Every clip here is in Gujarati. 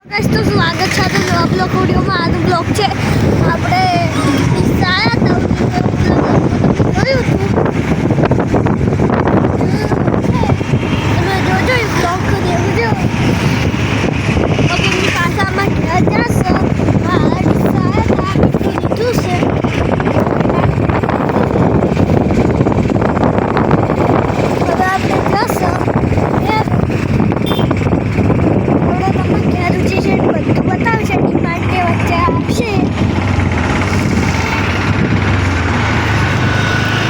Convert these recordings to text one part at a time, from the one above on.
गाइस तो स्वागत है तो आप लोग वीडियो में आज ब्लॉग છે આપણે ઈસાયા તો જોયું તમે જોજો એ બ્લોગ દેખજો ઓકે મારી ભાષામાં જશે આ ઈસાયા તો લીધું છે હવે આપણે જશે બતાવશે ડિમાન્ડ કે વચ્ચે આપશે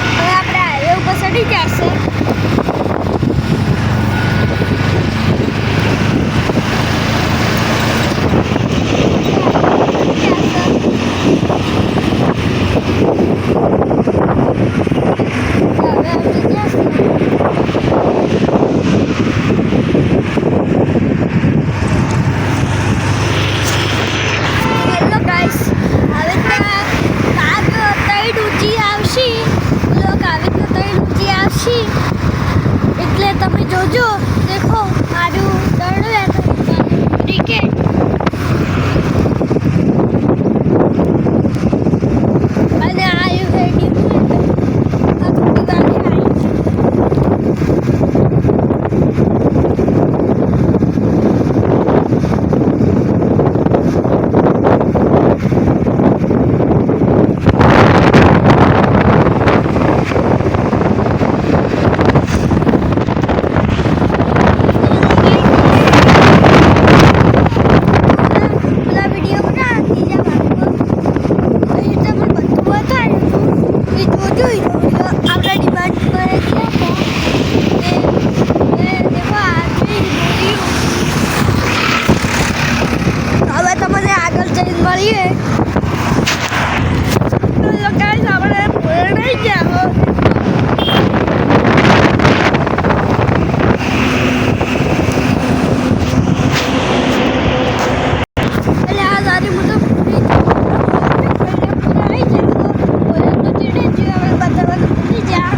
હવે આપણે હાઈવે ઉપર ચડી જશે એટલે તમે જોજો દેખો મારું દરડું ટિકિટ અને આવ્યું રેડી આ થોડી ગાડી આપણા ડિમાન્ડ કરે હવે તમને આગળ જઈને મળીએ આપણે નહીં ગયા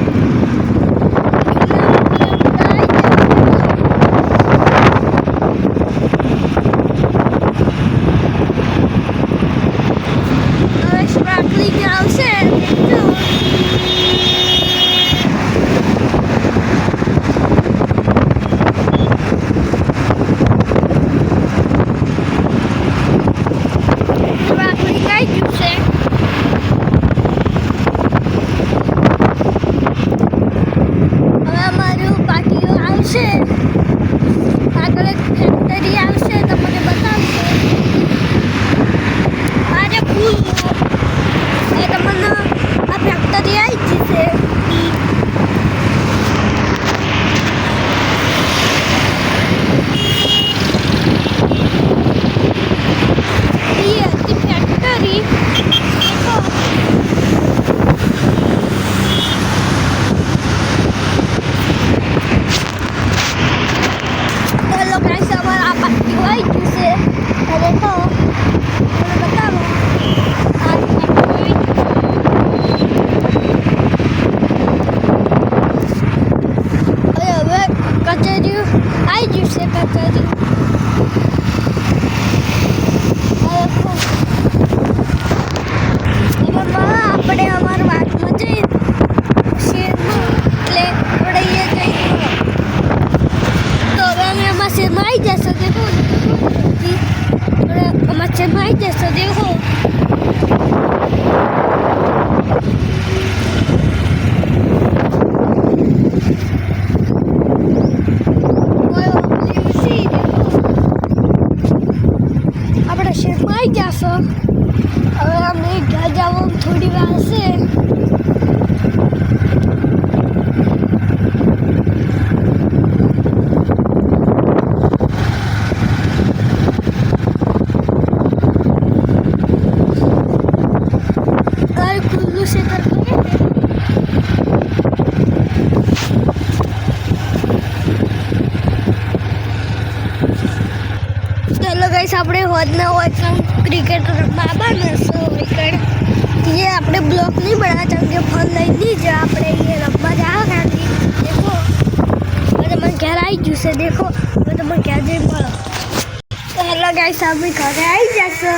આગળ એક ફેક્ટરી આવશે તમને બતાવશે મારે ફૂલ એ તમને આ ફેક્ટરી આવી જશે ફેક્ટરી આપણે અમારા વાતમાં જઈએ શેરમાં એટલે આપણે અહીંયા જઈએ તો હવે અમે અમારા શેરમાં આવી જશો દેખો અમારા શેરમાં આવી જશો દેખો આપણે શેરમાં આવી જશો હવે અમે ઘર જવા થોડી વાર છે ઘર ખુલ્લું છે ચલો ગાઈસ આપણે હોદના હોદના ક્રિકેટ રમવા આવવાના છે ये આપણે બ્લોક નહીં બનાવવા ચાહું કે ફોન લઈ લીધે આપણે ये રમવા જવા ખાતી દેખો હવે મને ઘેર આવી ગયું છે દેખો હવે તમે ક્યાં જઈને મળો હેલો ગાઈસ અમે ઘરે આવી જશો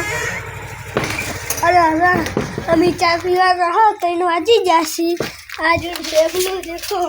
અરે હવે અમે ચા પીવા રહો 3 વાગી જશે આજે દેખલો દેખો